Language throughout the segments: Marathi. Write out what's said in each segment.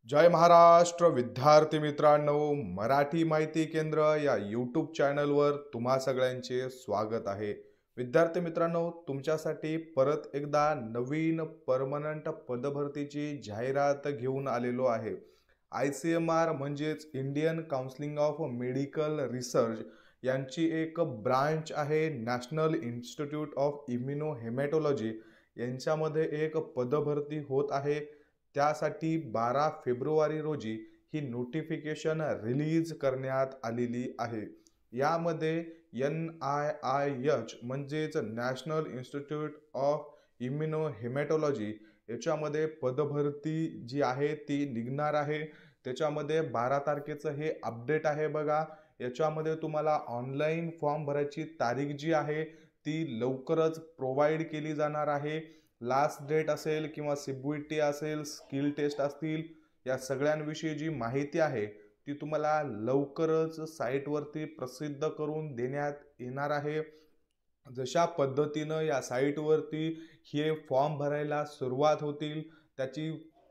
जय महाराष्ट्र विद्यार्थी मित्रांनो, मराठी माहिती केंद्र या यूट्यूब चॅनलवर तुम्हा सगळ्यांचे स्वागत आहे। विद्यार्थी मित्रांनो, तुमच्यासाठी परत एकदा नवीन परमनंट पदभरतीची जाहिरात घेऊन आलेलो आहे। ICMR म्हणजेच Indian council of medical research यांची एक ब्रांच आहे नॅशनल इन्स्टिट्यूट ऑफ इम्युनोहेमॅटॉलॉजी यांच्यामध्ये एक पदभरती होत आहे। त्यासाठी 12 फेब्रुवारी रोजी ही नोटिफिकेशन रिलीज करण्यात आलेली आहे। यामध्ये NIIH म्हणजेच नॅशनल इन्स्टिट्यूट ऑफ इम्युनोहेमॅटॉलॉजी याच्यामध्ये पदभरती जी आहे ती निघणार आहे। त्याच्यामध्ये 12 तारखेचं हे अपडेट आहे बघा। याच्यामध्ये तुम्हाला ऑनलाईन फॉर्म भरायची तारीख जी आहे ती लवकरच प्रोव्हाइड केली जाणार आहे। लास्ट डेट असेल किंवा CBT असेल, स्किल टेस्ट असतील, या सगळ्यांविषयी जी माहिती आहे ती तुम्हाला लवकरच साईटवरती प्रसिद्ध करून देण्यात येणार आहे। जशा पद्धतीनं या साईटवरती हे फॉर्म भरायला सुरुवात होतील, त्याची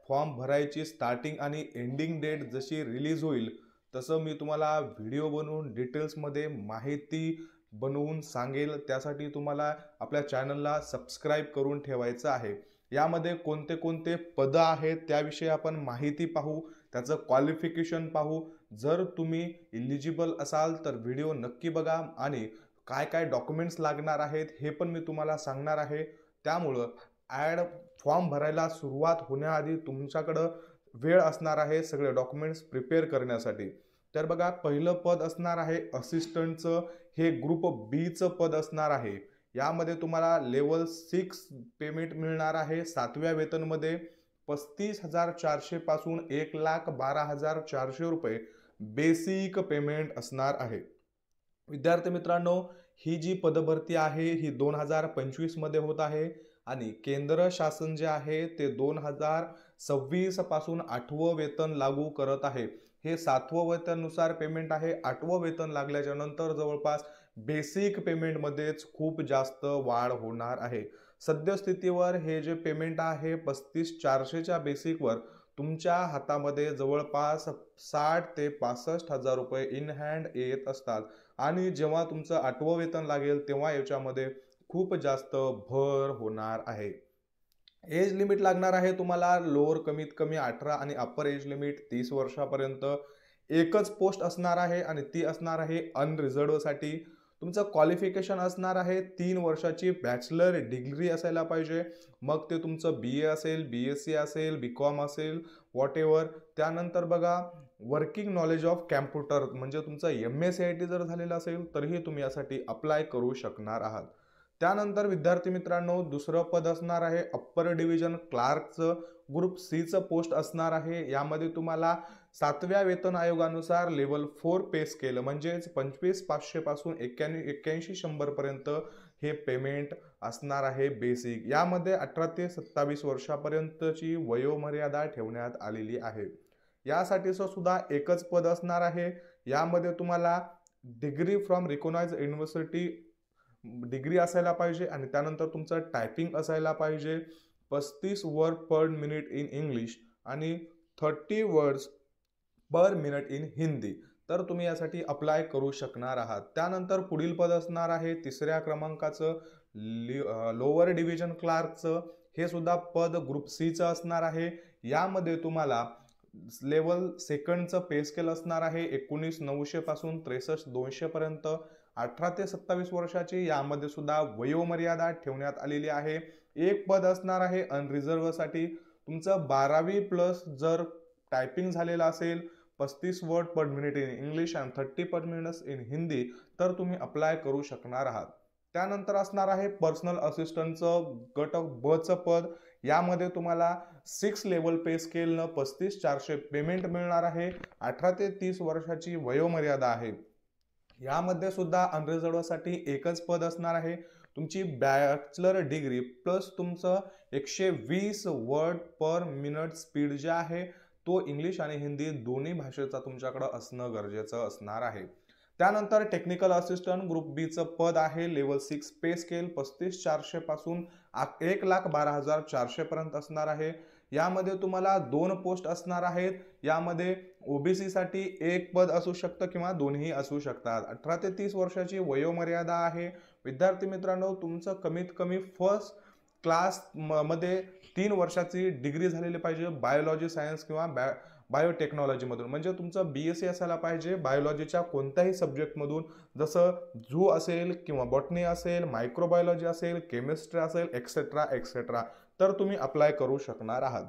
फॉर्म भरायची स्टार्टिंग आणि एंडिंग डेट जशी रिलीज होईल तसं मी तुम्हाला व्हिडिओ बनवून डिटेल्समध्ये माहिती बनवून सांगेल। त्यासाठी तुम्हाला आपल्या चॅनलला सबस्क्राईब करून ठेवायचं आहे। यामध्ये कोणते कोणते पद आहेत त्याविषयी आपण माहिती पाहू, त्याचं क्वालिफिकेशन पाहू। जर तुम्ही एलिजिबल असाल तर व्हिडिओ नक्की बघा आणि काय काय डॉक्युमेंट्स लागणार आहेत हे पण मी तुम्हाला सांगणार आहे। त्यामुळं फॉर्म भरायला सुरुवात होण्याआधी तुमच्याकडं वेळ असणार आहे सगळे डॉक्युमेंट्स प्रिपेअर करण्यासाठी। तर बघा, पहिलं पद असणार आहे असिस्टंटचं, हे ग्रुप बीचं पद असणार आहे। यामध्ये तुम्हाला लेवल 6 पेमेंट मिळणार आहे 7व्या वेतनमध्ये 35,400 पासून 1,12,400 रुपये बेसिक पेमेंट असणार आहे। विद्यार्थी मित्रांनो, ही जी पदभरती आहे ही 2025 मध्ये होत आहे आणि केंद्र शासन जे आहे ते 2026 पासून 8वं वेतन लागू करत आहे। हे 7वं वेतनानुसार पेमेंट आहे। 8वं वेतन लागल्याच्या नंतर जवळपास बेसिक पेमेंट मध्येच खूप जास्त वाढ होणार आहे। सद्यस्थितीवर हे जे पेमेंट आहे 35,400च्या बेसिकवर तुमच्या हातामध्ये जवळपास 60 ते 65,000 रुपये इन हँड येत असतात आणि जेव्हा तुमचं 8वं वेतन लागेल तेव्हा याच्यामध्ये खूप जास्त भर होणार आहे। एज लिमिट लागणार आहे तुम्हाला लोअर कमीत कमी 18 आणि अप्पर एज लिमिट 30 वर्षापर्यंत। एकच पोस्ट असणार आहे आणि ती असणार आहे अनरिझर्व्ड साठी। तुमचं क्वालिफिकेशन असणार आहे 3 वर्षाची बॅचलर डिग्री असायला पाहिजे, मग ते तुमचं BA असेल, BSc असेल, BCom असेल, व्हॉटएव्हर। त्यानंतर बघा, वर्किंग नॉलेज ऑफ कॅम्प्युटर म्हणजे तुमचं MA-CIT जर झालेलं असेल तरीही तुम्ही यासाठी अप्लाय करू शकणार आहात। त्यानंतर विद्यार्थी मित्रांनो, दुसरं पद असणार आहे अप्पर डिव्हिजन क्लार्कचं, ग्रुप Cचं पोस्ट असणार आहे। यामध्ये तुम्हाला 7व्या वेतन आयोगानुसार लेवल 4 पे स्केल म्हणजेच 25,500 पासून 81,100 पर्यंत हे पेमेंट असणार आहे बेसिक। यामध्ये 18 ते 27 वर्षापर्यंतची वयोमर्यादा ठेवण्यात आलेली आहे। यासाठीचं सुद्धा एकच पद असणार आहे। यामध्ये तुम्हाला degree from recognised university degree असायला पाहिजे आणि त्यानंतर तुमचं टायपिंग असायला पाहिजे। 35 word per minute in English आणि 30 words per minute in Hindi, तर तुम्ही यासाठी अप्लाय करू शकणार आहात। त्यानंतर पुढील पद असणार आहे 3ऱ्या क्रमांकाचं लोअर डिव्हिजन क्लार्कचं, हे सुद्धा पद ग्रुप Cचं असणार आहे। यामध्ये तुम्हाला लेवल 2चं पे स्केल असणार आहे 19,900 पासून 63,200 पर्यंत। 18 ते 27 वर्षाची यामध्ये सुद्धा वयोमर्यादा ठेवण्यात आलेली आहे। एक पद असणार आहे अनरिझर्व्ड साठी। तुमचं 12वी प्लस जर टायपिंग झालेलं असेल, 35 word per minute in English आणि 30 पर मिनिट इन हिंदी, तर तुम्ही अप्लाय करू शकणार आहात। त्यानंतर असणार आहे पर्सनल असिस्टंटचं गट बचं पद। यामध्ये तुम्हाला 6 लेवल पे स्केलनं 35,400 पेमेंट मिळणार आहे। 18 ते 30 वर्षाची वयोमर्यादा आहे। यामध्ये सुद्धा अनरिझर्व्ड साठी एकच पद असणार आहे। तुमची बॅचलर डिग्री प्लस तुमचं 120 वर्ड पर मिनिट स्पीड जे आहे तो इंग्लिश आणि हिंदी दोन्ही भाषेचा तुमच्याकडे असणं गरजेचं असणार आहे। त्यानंतर टेक्निकल असिस्टंट ग्रुप Bचं पद आहे लेवल 6 पे स्केल 35,400 पासून 1,12,400 पर्यंत असणार आहे। यामध्ये तुम्हाला 2 पोस्ट असणार आहेत. यामध्ये ओबीसी साठी एक पद असू शकतं किंवा दोन्ही असू शकतात. 18 ते 30 वर्षाची वयोमर्यादा आहे. विद्यार्थी मित्रांनो, तुमचं कमीत कमी फर्स्ट क्लास मध्ये 3 वर्षाची डिग्री झालेली पाहिजे बायोलॉजी सायन्स किंवा बायोटेक्नॉलॉजीमधून. म्हणजे तुमचं BSc असायला पाहिजे बायोलॉजीच्या कोणत्याही सब्जेक्टमधून, जसं झू असेल किंवा बॉटनी असेल, मायक्रोबायोलॉजी असेल, केमिस्ट्री असेल, एक्सेट्रा एक्सेट्रा, तर तुम्ही अप्लाय करू शकणार आहात.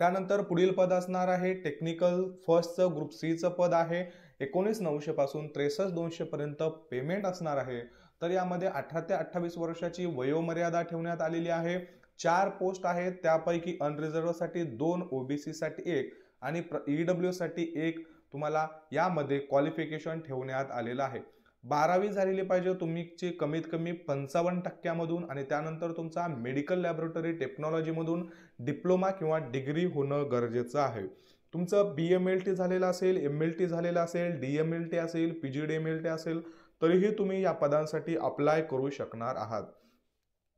त्यानंतर पुढील पद असणार आहे टेक्निकल फर्स्टचं ग्रुप Cचं पद आहे. 19,900 पासून 63,200 पर्यंत पेमेंट असणार आहे. तर यामध्ये 18 ते 28 वर्षाची वयोमर्यादा ठेवण्यात आलेली आहे. 4 पोस्ट आहेत, त्यापैकी अनरिझर्व्ह साठी 2, ओबीसी साठी 1 आणि EW साठी 1 तुम्हाला यामध्ये क्वालिफिकेशन ठेवण्यात आलेलं आहे. 12वी झालेली पाहिजे तुमची कमीत कमी 55% आणि त्यानंतर तुमचा मेडिकल लॅबोरेटरी टेक्नॉलॉजीमधून डिप्लोमा किंवा डिग्री होणं गरजेचं आहे. तुमचं BMLT झालेलं असेल, MLT झालेलं असेल, DMLT असेल, PGDMLT असेल, तरीही तुम्ही या पदांसाठी अप्लाय करू शकणार आहात.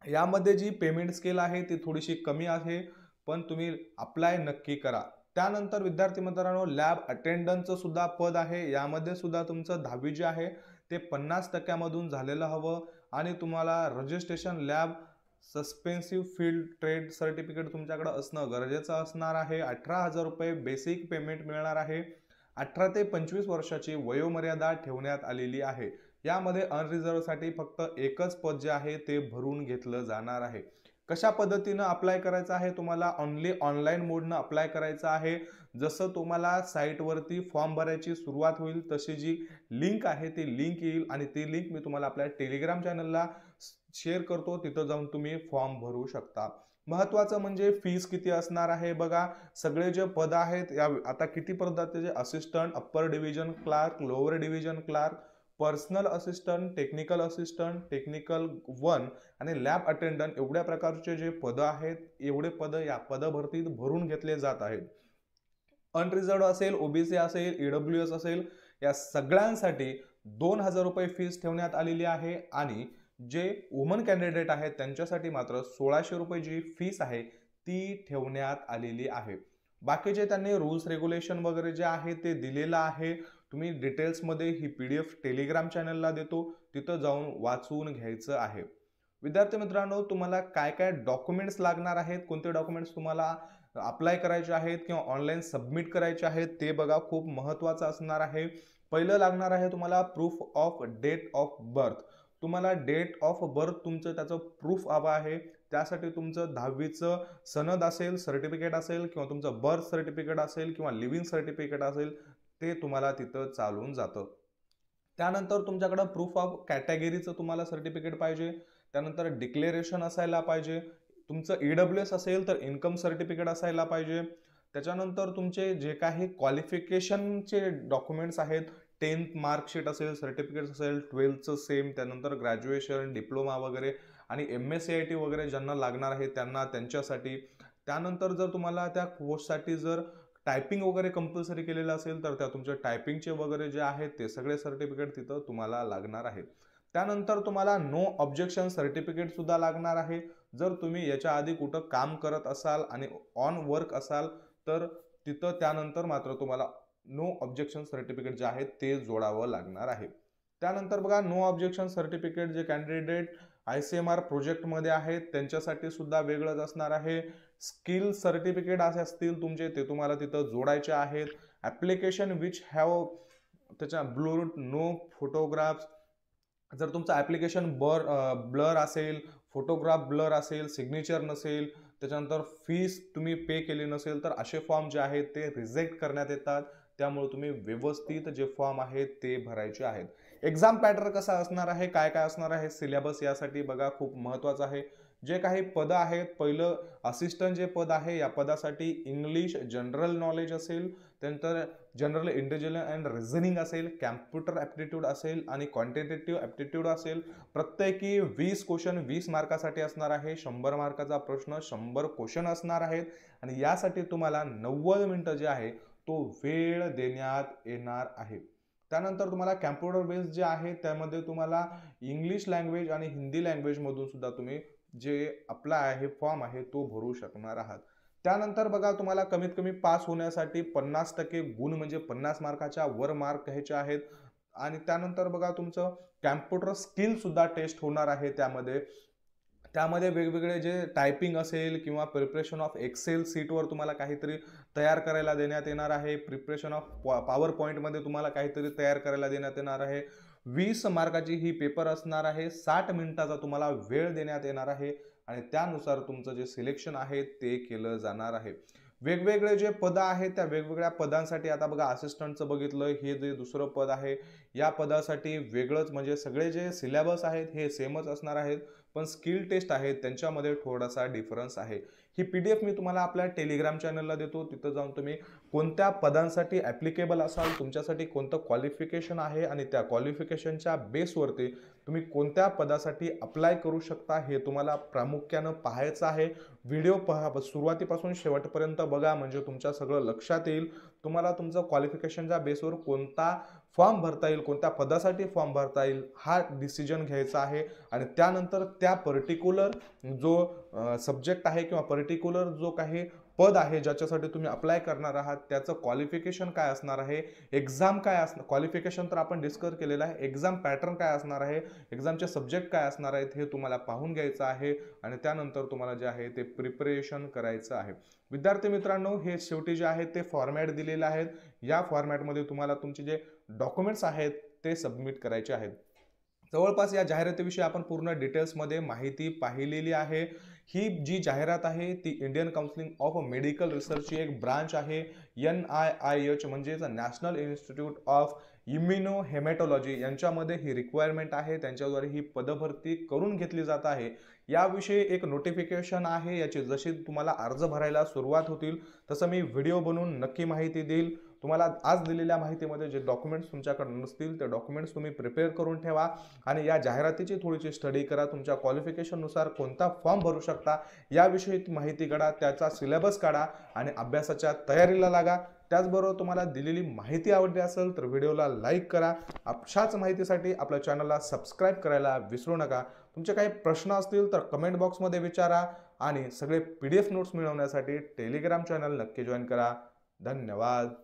यामध्ये जी पेमेंट स्केल आहे ती थोडीशी कमी आहे, पण तुम्ही अप्लाय नक्की करा. त्यानंतर विद्यार्थी मित्रांनो, लॅब अटेंडंटचं सुद्धा पद आहे. यामध्ये सुद्धा तुमचं 10वी जे आहे ते 50% मधून झालेलं हवं आणि तुम्हाला रजिस्ट्रेशन लॅब सस्पेन्सिव्ह फील्ड ट्रेड सर्टिफिकेट तुमच्याकडे असणं गरजेचं असणार आहे. 18,000 रुपये बेसिक पेमेंट मिळणार आहे. 18 ते 25 वर्षाची वयोमर्यादा ठेवण्यात आलेली आहे. यामध्ये अनरिझर्व्ह साठी फक्त एकच पद जे आहे ते भरून घेतलं जाणार आहे. कशा पद्धतीनं अप्लाय करायचं आहे, तुम्हाला ओनली ऑनलाईन मोडनं अप्लाय करायचं आहे. जसं तुम्हाला साईटवरती फॉर्म भरायची सुरुवात होईल तशी जी लिंक आहे ती लिंक येईल आणि ती लिंक मी तुम्हाला आपल्या टेलिग्राम चॅनलला शेअर करतो. तिथं जाऊन तुम्ही फॉर्म भरू शकता. महत्वाचं म्हणजे फीस किती असणार आहे बघा. सगळे जे पद आहेत या आता किती पद आहेत, assistant, upper division clerk, lower division clerk, personal assistant, technical assistant, technical 1 आणि लॅब अटेंडंट, एवढ्या प्रकारचे जे पद आहेत, एवढे पद या पदभरतीत भरून घेतले जात आहेत. अनरिझर्व्ड असेल, ओबीसी असेल, EWS असेल, या सगळ्यांसाठी 2,000 रुपये फीस ठेवण्यात आलेली आहे आणि जे वुमन कॅन्डिडेट आहेत त्यांच्यासाठी मात्र 1,600 रुपये जी फीस आहे ती ठेवण्यात आलेली आहे. बाकीचे त्यांनी रूल्स रेग्युलेशन वगैरे जे आहे ते दिलेलं आहे. तुम्ही डिटेल्समध्ये ही PDF टेलिग्राम चॅनलला देतो, तिथं जाऊन वाचून घ्यायचं आहे. विद्यार्थी मित्रांनो, तुम्हाला काय काय डॉक्युमेंट्स लागणार आहेत, कोणते डॉक्युमेंट्स तुम्हाला अप्लाय करायचे आहेत किंवा ऑनलाईन सबमिट करायचे आहेत ते बघा, खूप महत्त्वाचं असणार आहे. पहिलं लागणार आहे तुम्हाला proof of date of birth. तुम्हाला डेट ऑफ बर्थ तुमचं त्याचं प्रूफ हवं आहे. त्यासाठी तुमचं 10वीचं सनद असेल, सर्टिफिकेट असेल किंवा तुमचं बर्थ सर्टिफिकेट असेल किंवा लिव्हिंग सर्टिफिकेट असेल, ते तुम्हाला तिथं चालून जातं. त्यानंतर तुमच्याकडे प्रूफ ऑफ कॅटेगरीचं तुम्हाला सर्टिफिकेट पाहिजे. त्यानंतर डिक्लेरेशन असायला पाहिजे. तुमचं EWS असेल तर इन्कम सर्टिफिकेट असायला पाहिजे. त्याच्यानंतर तुमचे जे काही क्वालिफिकेशनचे डॉक्युमेंट्स आहेत, 10th मार्कशीट असेल, सर्टिफिकेट असेल, 12th सेम, त्यानंतर ग्रॅज्युएशन, डिप्लोमा वगैरे आणि MSCIT वगैरे ज्यांना लागणार आहे त्यांना त्यांच्यासाठी. त्यानंतर जर तुम्हाला त्या कोर्ससाठी जर टायपिंग वगैरे कंपल्सरी केलेलं असेल तर त्या तुमच्या टायपिंगचे वगैरे जे आहेत ते सगळे सर्टिफिकेट तिथं तुम्हाला लागणार आहे. त्यानंतर तुम्हाला नो ऑब्जेक्शन सर्टिफिकेट सुद्धा लागणार आहे. जर तुम्ही याच्या आधी कुठं काम करत असाल आणि ऑन वर्क असाल तर तिथं त्यानंतर मात्र तुम्हाला नो ऑब्जेक्शन सर्टिफिकेट जे आहे ते जोडावं लागणार आहे. त्यानंतर बघा, नो ऑब्जेक्शन सर्टिफिकेट जे कॅन्डिडेट ICMR प्रोजेक्टमध्ये आहेत त्यांच्यासाठी सुद्धा वेगळंच असणार आहे. स्किल सर्टिफिकेट असे असतील तुमचे ते तुम्हाला तिथं जोडायचे आहेत. ॲप्लिकेशन विच हॅव त्याच्या ब्लूर नो फोटोग्राफ्स, जर तुमचं ॲप्लिकेशन ब्लर असेल, फोटोग्राफ ब्लर असेल, सिग्नेचर नसेल, त्याच्यानंतर फीस तुम्ही पे केली नसेल तर असे फॉर्म जे आहेत ते रिजेक्ट करण्यात येतात. त्यामुळे तुम्ही व्यवस्थित जे फॉर्म आहेत ते भरायचे आहेत. एक्झाम पॅटर्न कसा असणार आहे, काय काय असणार आहे, सिलेबस यासाठी बघा खूप महत्त्वाचं आहे. जे काही पद आहेत, पहिलं असिस्टंट जे पद आहे या पदासाठी इंग्लिश जनरल नॉलेज असेल, त्यानंतर जनरल इंटेलिजन्स अँड रिझनिंग असेल, कॅम्प्युटर ॲप्टिट्यूड असेल आणि क्वांटिटेटिव्ह ॲप्टिट्यूड असेल. प्रत्येकी 20 क्वेश्चन 20 मार्कासाठी असणार आहे. 100 मार्काचा प्रश्न 100 क्वेश्चन असणार आहेत आणि यासाठी तुम्हाला 90 मिनिटं जे आहे तो वेळ देण्यात येणार आहे. त्यानंतर तुम्हाला कॅम्प्युटर बेस जे आहे त्यामध्ये तुम्हाला इंग्लिश लँग्वेज आणि हिंदी लँग्वेज मधून सुद्धा तुम्ही जे आपला आहे फॉर्म आहे तो भरू शकणार आहात. त्यानंतर बघा तुम्हाला कमीत कमी पास होण्यासाठी 50% गुण म्हणजे 50 मार्काच्या वर मार्क घ्यायचे आहेत. आणि त्यानंतर बघा तुमचं कॅम्प्युटर स्किल सुद्धा टेस्ट होणार आहे त्यामध्ये. त्यामध्ये वेगवेगळे जे टायपिंग असेल किंवा प्रिपरेशन ऑफ एक्सेल सीटवर तुम्हाला काहीतरी तयार करायला देण्यात येणार आहे. प्रिपरेशन ऑफ पॉवर पॉईंटमध्ये तुम्हाला काहीतरी तयार करायला देण्यात येणार आहे. 20 मार्काची ही पेपर असणार आहे. 60 मिनिटाचा तुम्हाला वेळ देण्यात येणार आहे आणि त्यानुसार तुमचं जे सिलेक्शन आहे ते केलं जाणार आहे. वेगवेगळे जे पद आहेत त्या वेगवेगळ्या पदांसाठी आता बघा असिस्टंटचं बघितलं, हे जे दुसरं पद आहे या पदासाठी वेगळंच म्हणजे सगळे जे सिलेबस आहेत हे सेमच असणार आहेत, पण स्किल टेस्ट आहेत त्यांच्यामध्ये थोडासा डिफरन्स आहे. ही PDF मी तुम्हाला आपल्या टेलिग्राम चॅनलला देतो. तिथं जाऊन तुम्ही कोणत्या पदांसाठी ॲप्लिकेबल असाल, तुमच्यासाठी कोणतं क्वालिफिकेशन आहे आणि त्या क्वालिफिकेशनच्या बेसवरती तुम्ही कोणत्या पदासाठी अप्लाय करू शकता हे तुम्हाला प्रामुख्यानं पाहायचं आहे. व्हिडिओ सुरुवातीपासून शेवटपर्यंत बघा म्हणजे तुमच्या सगळं लक्षात येईल. तुम्हाला तुमचं क्वालिफिकेशनच्या बेसवर कोणता फॉर्म भरता येईल, कोणत्या पदासाठी फॉर्म भरता येईल हा डिसिजन घ्यायचा आहे. आणि त्यानंतर त्या पर्टिक्युलर जो सब्जेक्ट आहे किंवा पर्टिक्युलर जो काही पद आहे ज्याच्यासाठी तुम्ही अप्लाय करणार आहात त्याचं क्वालिफिकेशन काय असणार आहे, एक्झाम काय असणार, क्वालिफिकेशन तर आपण डिस्कस केलेलं आहे, एक्झाम पॅटर्न काय असणार आहे, एक्झामचे सब्जेक्ट काय असणार आहेत हे तुम्हाला पाहून घ्यायचं आहे. आणि त्यानंतर तुम्हाला जे आहे ते प्रिपरेशन करायचं आहे. विद्यार्थी मित्रांनो, हे शेवटी जे आहे ते फॉर्मॅट दिलेले आहेत. या फॉर्मॅटमध्ये तुम्हाला तुमचे जे डॉक्युमेंट्स आहेत ते सबमिट करायचे आहेत. जवळपास या जाहिरातीविषयी आपण पूर्ण डिटेल्समध्ये माहिती पाहिलेली आहे. ही जी जाहिरात आहे ती इंडियन काउन्सिल ऑफ मेडिकल रिसर्चची एक ब्रांच आहे. NIIH म्हणजेच नॅशनल इन्स्टिट्यूट ऑफ इम्युनोहेमॅटॉलॉजी यांच्यामध्ये ही रिक्वायरमेंट आहे. त्यांच्याद्वारे ही पदभरती करून घेतली जात आहे. याविषयी एक नोटिफिकेशन आहे. याची जशी तुम्हाला अर्ज भरायला सुरुवात होतील तसं मी व्हिडिओ बनवून नक्की माहिती देईल. तुम्हाला आज दिलेल्या माहितीमध्ये जे डॉक्युमेंट्स तुमच्याकडे नसतील ते डॉक्युमेंट्स तुम्ही प्रिपेअर करून ठेवा आणि या जाहिरातीची थोडीशी स्टडी करा. तुमच्या क्वालिफिकेशननुसार कोणता फॉर्म भरू शकता याविषयी माहिती काढा, त्याचा सिलेबस काढा आणि अभ्यासाच्या तयारीला लागा. त्याचबरोबर तुम्हाला दिलेली माहिती आवडली असेल तर व्हिडिओला लाईक करा. अशाच माहितीसाठी आपल्या चॅनलला सबस्क्राईब करायला विसरू नका. तुमचे काही प्रश्न असतील तर कमेंट बॉक्समध्ये विचारा आणि सगळे PDF नोट्स मिळवण्यासाठी टेलिग्राम चॅनल नक्की जॉईन करा. धन्यवाद.